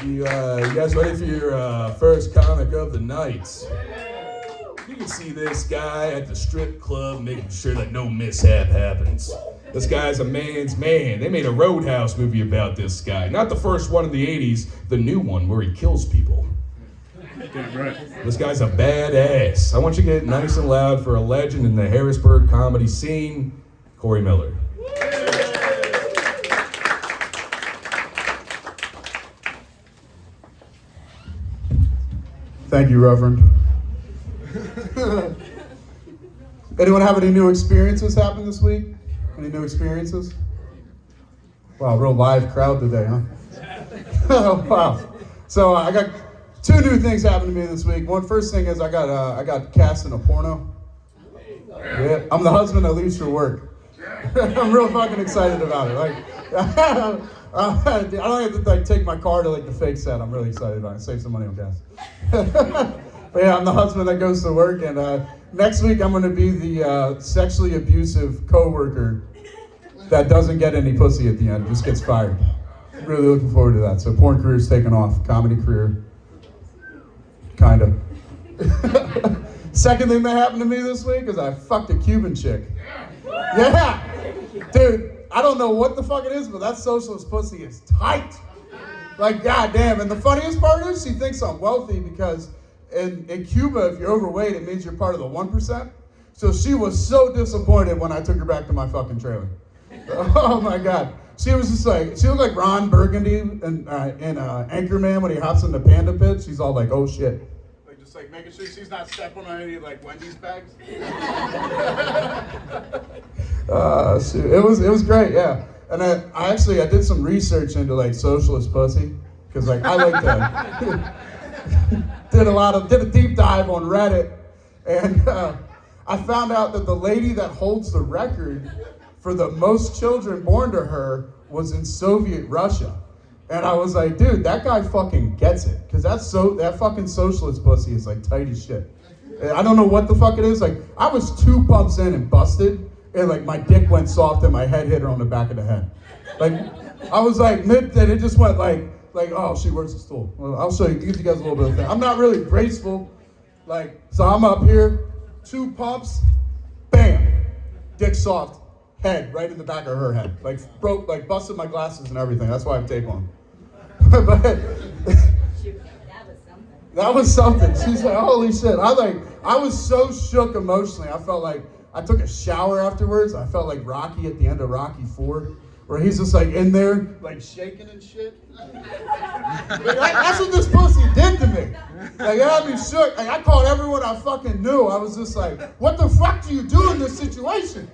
You guys ready for your first comic of the night? You can see this guy at the strip club making sure that no mishap happens. This guy's a man's man. They made a Roadhouse movie about this guy. Not the first one in the 80s, the new one where he kills people. Damn right. This guy's a badass. I want you to get nice and loud for a legend in the Harrisburg comedy scene, Corey Miller. Thank you, Reverend. Anyone have any new experiences happen this week? Any new experiences? Wow, real live crowd today, huh? Wow. So I got two new things happened to me this week. First thing is I got cast in a porno. Yeah, I'm the husband that leaves for work. I'm real fucking excited about it. I don't have to take my car to the fake set. I'm really excited about it. Save some money on gas. But yeah, I'm the husband that goes to work, and next week I'm going to be the sexually abusive coworker that doesn't get any pussy at the end, just gets fired. I'm really looking forward to that. So porn career's taking off, comedy career, kind of. Second thing that happened to me this week is I fucked a Cuban chick. Yeah, dude. I don't know what the fuck it is, but that socialist pussy is tight. Goddamn. And the funniest part is she thinks I'm wealthy because in Cuba, if you're overweight, it means you're part of the 1%. So she was so disappointed when I took her back to my fucking trailer. Oh my God. She was just she looked like Ron Burgundy in Anchorman when he hops in the panda pit. She's all like, oh shit. Just making sure she's not stepping on any Wendy's bags. It was great, yeah. And I did some research into socialist pussy because I like to did a deep dive on Reddit, and I found out that the lady that holds the record for the most children born to her was in Soviet Russia. And I was like, dude, that guy fucking gets it. Because that fucking socialist pussy is tight as shit. I don't know what the fuck it is. I was 2 pumps in and busted, and my dick went soft and my head hit her on the back of the head. I was and it just went oh, she works the stool. Well, I'll show you, give you guys a little bit of thing. I'm not really graceful. So I'm up here, 2 pumps, bam, dick soft, head right in the back of her head. Broke, busted my glasses and everything. That's why I have tape on. But that was something. She's like, holy shit. I was so shook emotionally. I felt I took a shower afterwards. I felt like Rocky at the end of Rocky 4, where he's just in there, shaking and shit. That's what this pussy did to me. It had me shook. I called everyone I fucking knew. I was just what the fuck do you do in this situation?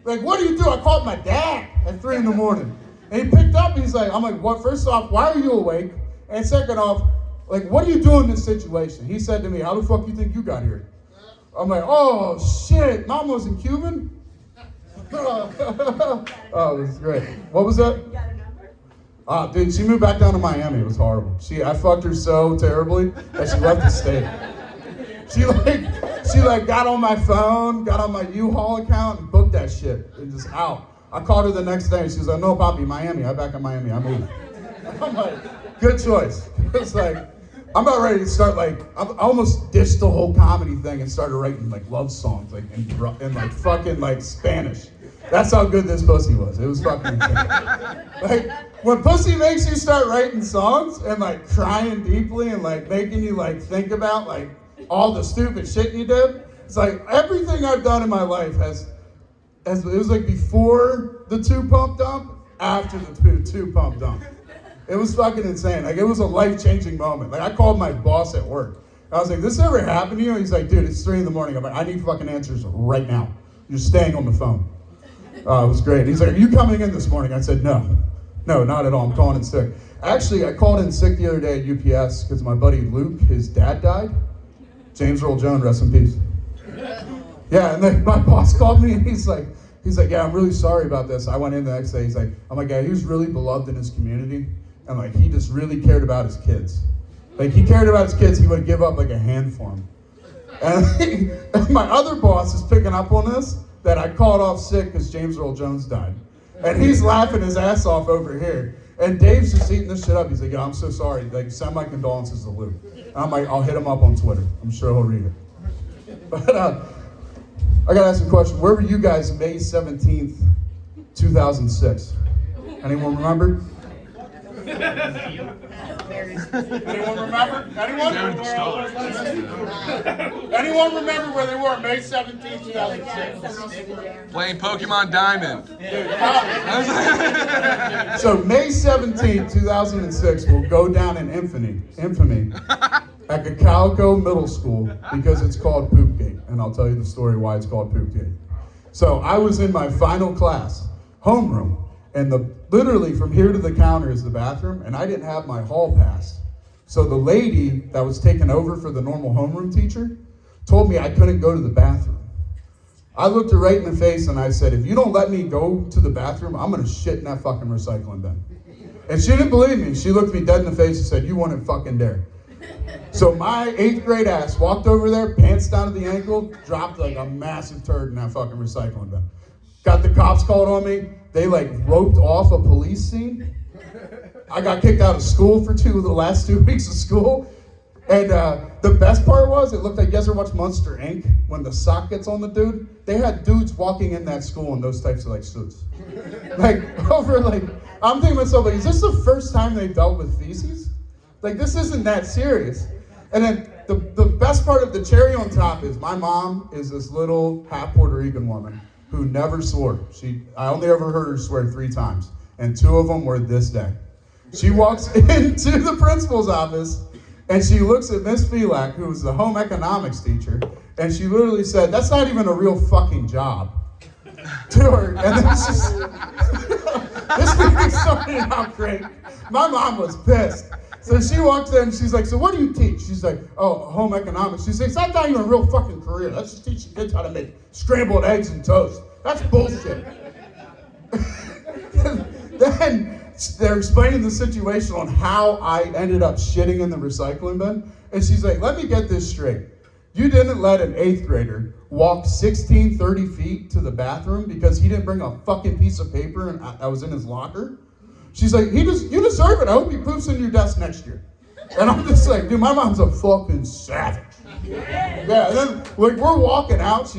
What do you do? I called my dad at 3 in the morning. And he picked up, he's I'm what? First off, why are you awake? And second off, what do you do in this situation? He said to me, how the fuck you think you got here? I'm oh shit, Mom wasn't Cuban? Oh, it was great. What was that? You got a number? Dude, she moved back down to Miami. It was horrible. I fucked her so terribly that she left the state. She got on my phone, got on my U-Haul account, and booked that shit. And just out. I called her the next day, and she was like, no, Poppy, Miami. I'm back in Miami. I moved. I'm good choice. It's I'm about ready to start, I almost ditched the whole comedy thing and started writing, love songs, in fucking, Spanish. That's how good this pussy was. It was fucking insane. When pussy makes you start writing songs and, crying deeply and, making you, think about, all the stupid shit you did, it's everything I've done in my life it was before the 2-pump dump, after the 2-pump dump. It was fucking insane. It was a life-changing moment. I called my boss at work. I was this ever happened to you? He's dude, it's 3 in the morning. I'm I need fucking answers right now. You're staying on the phone. It was great. He's are you coming in this morning? I said, no, not at all. I'm calling in sick. Actually, I called in sick the other day at UPS because my buddy Luke, his dad died. James Earl Jones, rest in peace. Yeah, and then my boss called me and he's like, yeah, I'm really sorry about this. I went in the next day. He's yeah, he was really beloved in his community. And he just really cared about his kids. He cared about his kids, he would give up a hand for them. And my other boss is picking up on this, that I called off sick because James Earl Jones died. And he's laughing his ass off over here. And Dave's just eating this shit up. He's like, yeah, I'm so sorry. Like, send my condolences to Luke. And I'm like, I'll hit him up on Twitter. I'm sure he'll read it. But I gotta ask a question. Where were you guys May 17th, 2006? Anyone remember? Anyone remember? Anyone? Anyone remember where they were May 17th, 2006? Playing Pokemon Diamond. So May 17th, 2006 will go down in infamy at Cacalco Middle School because it's called Poopgate. And I'll tell you the story why it's called Poopgate. So I was in my final class, homeroom, and literally from here to the counter is the bathroom, and I didn't have my hall pass. So the lady that was taking over for the normal homeroom teacher told me I couldn't go to the bathroom. I looked her right in the face and I said, if you don't let me go to the bathroom, I'm gonna shit in that fucking recycling bin. And she didn't believe me. She looked me dead in the face and said, you wouldn't fucking dare. So my 8th grade ass walked over there, pants down to the ankle, dropped like a massive turd in that fucking recycling bin. Got the cops called on me. They like roped off a police scene. I got kicked out of school for the last 2 weeks of school. And the best part was, it looked like, you guys ever watch Monster Inc? When the sock gets on the dude? They had dudes walking in that school in those types of like suits. I'm thinking to myself, like, is this the first time they dealt with feces? Like, this isn't that serious. And then the best part of the cherry on top is my mom is this little half Puerto Rican woman who never swore. I only ever heard her swear 3 times, and 2 of them were this day. She walks into the principal's office, and she looks at Miss Felak, who was the home economics teacher, and she literally said, that's not even a real fucking job, to her. And then she's, this meeting started out great. My mom was pissed. So she walks in and she's like, so what do you teach? She's like, oh, home economics. She says, that's not even a real fucking career. That's just teaching kids how to make scrambled eggs and toast. That's bullshit. Then they're explaining the situation on how I ended up shitting in the recycling bin. And she's like, let me get this straight. You didn't let an 8th grader walk 30 feet to the bathroom because he didn't bring a fucking piece of paper and that was in his locker? She's like, you deserve it. I hope he poops in your desk next year. And I'm just like, dude, my mom's a fucking savage. Yeah, and then like we're walking out.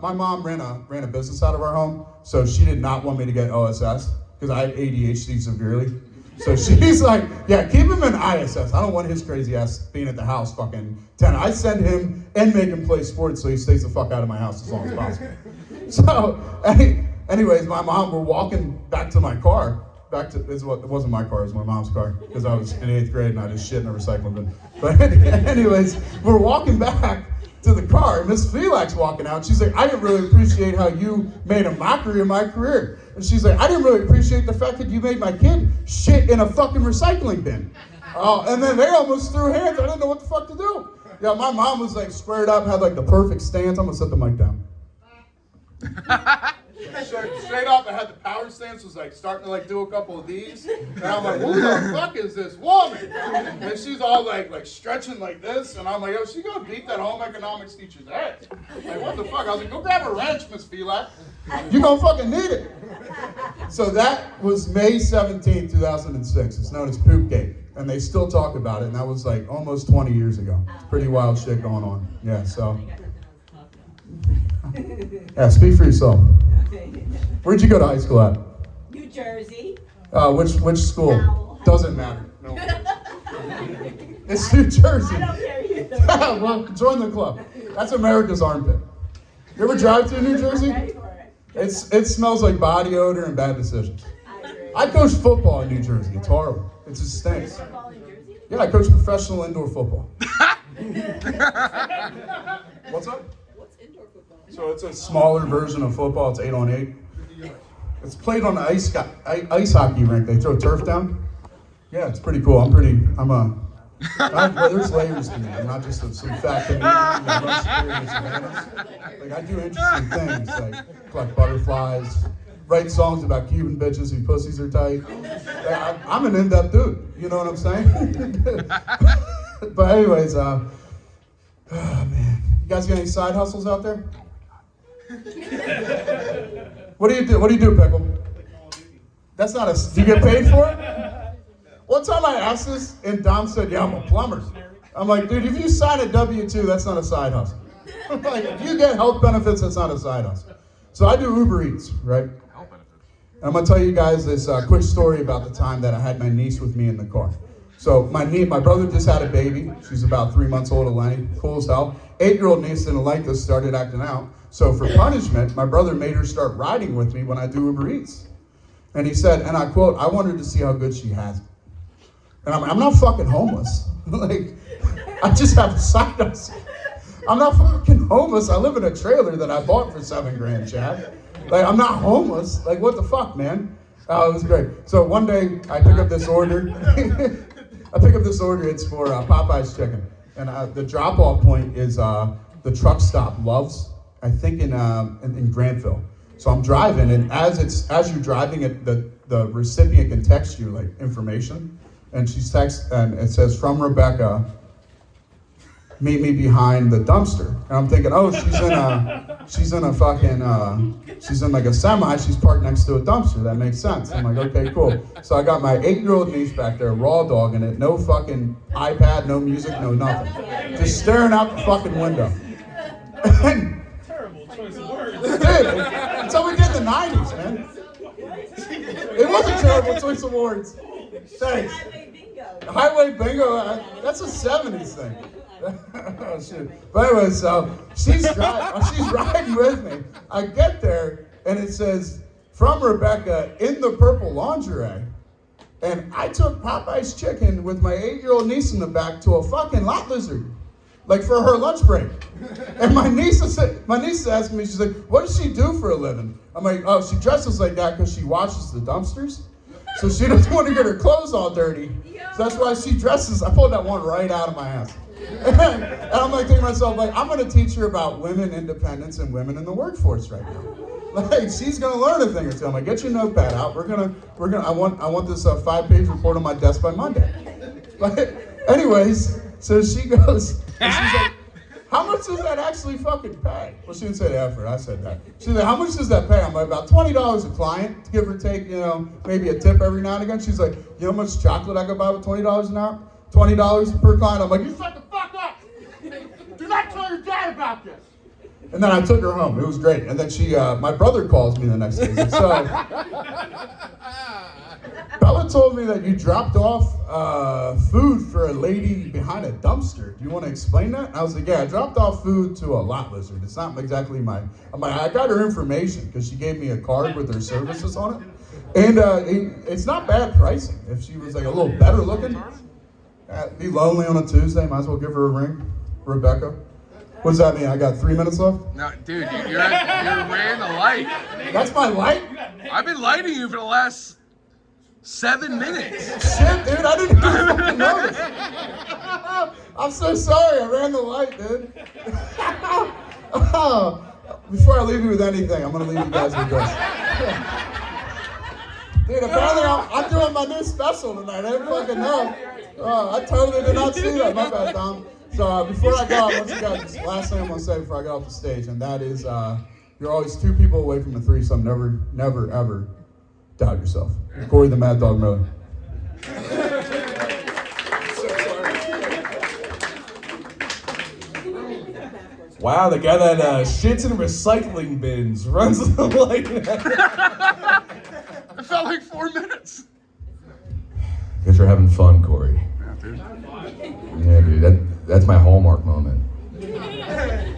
My mom ran a business out of our home, so she did not want me to get OSS because I had ADHD severely. So she's like, yeah, keep him in ISS. I don't want his crazy ass being at the house fucking 10. I send him and make him play sports so he stays the fuck out of my house as long as possible. So, anyways, my mom, we're walking back to my car. It wasn't my car, it was my mom's car, because I was in 8th grade and I just shit in a recycling bin. But anyways, we're walking back to the car, and Miss Felak's walking out. She's like, I didn't really appreciate how you made a mockery of my career. And she's like, I didn't really appreciate the fact that you made my kid shit in a fucking recycling bin. And then they almost threw hands. I didn't know what the fuck to do. Yeah, my mom was like squared up, had like the perfect stance. I'm gonna set the mic down. Straight up, I had the power stance, was like starting to like do a couple of these. And I'm like, who the fuck is this woman? And she's all like stretching like this. And I'm like, yo, she gonna beat that home economics teacher's ass. Like, what the fuck? I was like, go grab a wrench, Miss Felak. You gonna fucking need it. So that was May 17, 2006. It's known as Poopgate. And they still talk about it. And that was like almost 20 years ago. It's pretty wild shit going on. Yeah, so. Yeah, speak for yourself. Where'd you go to high school at? New Jersey. Which school? No. Doesn't matter. No. It's New Jersey. I don't care either. Well, join the club. That's America's armpit. You ever drive through New Jersey? Ready for it. It smells like body odor and bad decisions. I agree. I coach football in New Jersey. It's horrible. It just stinks. Football in Jersey? Yeah, I coach professional indoor football. What's up? What's indoor football? So it's a smaller version of football. It's 8-on-8. It's played on an ice hockey rink. They throw turf down. Yeah, it's pretty cool. There's layers to me. I'm not just some fat comedian that runs through Savannah. Like, I do interesting things, like collect butterflies, write songs about Cuban bitches whose pussies are tight. Like, I'm an in-depth dude. You know what I'm saying? But anyways, oh man, you guys got any side hustles out there? What do you do? What do you do, Pickle? That's not a, do you get paid for it? One time I asked this, and Dom said, yeah, I'm a plumber. I'm like, dude, if you sign a W-2, that's not a side hustle. Like, if you get health benefits, that's not a side hustle. So I do Uber Eats, right? Health benefits. And I'm gonna tell you guys this quick story about the time that I had my niece with me in the car. So my brother just had a baby. She's about 3 months old, Eleni, cool as hell. 8-year-old niece didn't like this, started acting out. So for punishment, my brother made her start riding with me when I do Uber Eats. And he said, and I quote, I wanted to see how good she has it. And I'm not fucking homeless. Like, I just have a side hustle. I'm not fucking homeless. I live in a trailer that I bought for $7,000, Chad. Like, I'm not homeless. Like, what the fuck, man? It was great. So one day, I pick up this order. It's for Popeye's chicken. And the drop-off point is the truck stop, Love's, I think in Granville. So I'm driving, and as you're driving, the recipient can text you, like, information. And she's and it says, from Rebecca, meet me behind the dumpster. And I'm thinking, oh, she's in like a semi, she's parked next to a dumpster. That makes sense. I'm like, okay, cool. So I got my 8-year-old niece back there, raw dogging it, no fucking iPad, no music, no nothing. Just staring out the fucking window. Terrible choice of words. Dude, that's how we did in the 90s, man. It was a terrible choice of words. Thanks. Highway bingo, that's a 70s thing. Oh, shit. But anyway, so she's riding with me. I get there, and it says, from Rebecca in the purple lingerie. And I took Popeye's chicken with my 8-year-old niece in the back to a fucking lot lizard. Like, for her lunch break. And my niece is asking me, she's like, what does she do for a living? I'm like, oh, she dresses like that because she washes the dumpsters. So she doesn't want to get her clothes all dirty. So that's why she dresses. I pulled that one right out of my ass. And I'm like thinking to myself, like, I'm going to teach her about women independence and women in the workforce right now. Like, she's going to learn a thing or two. I'm like, get your notepad out. I want this 5-page report on my desk by Monday. Like, anyways, so she goes, and she's like, how much does that actually fucking pay? Well, she didn't say the effort, I said that. She's like, how much does that pay? I'm like, about $20 a client, give or take, maybe a tip every now and again. She's like, you know how much chocolate I could buy with $20 an hour? $20 per client. I'm like, you shut the fuck up! Do not tell your dad about this! And then I took her home. It was great. And then my brother calls me the next day. So, Bella told me that you dropped off food for a lady behind a dumpster. Do you want to explain that? I was like, yeah, I dropped off food to a lot lizard. It's not exactly I'm like, I got her information because she gave me a card with her services on it. And it's not bad pricing. If she was like a little better looking, be lonely on a Tuesday, might as well give her a ring. Rebecca. What does that mean? I got 3 minutes left? No, dude, you ran the light. That's my light? I've been lighting you for the last 7 minutes. Shit, dude, I didn't even fucking notice. I'm so sorry, I ran the light, dude. Before I leave you with anything, I'm gonna leave you guys with this. Dude, apparently I'm doing my new special tonight. I didn't fucking know. I totally did not see that. My bad, Tom. So before I go, I want you guys, last thing I'm gonna say before I get off the stage, and that is, you're always 2 people away from a threesome. Never, ever doubt yourself. Corey the Mad Dog Miller. Wow, the guy that shits in recycling bins runs the light. I felt like 4 minutes. Because you're having fun, Corey. Yeah, dude. Yeah, dude, that's my Hallmark moment. Yeah.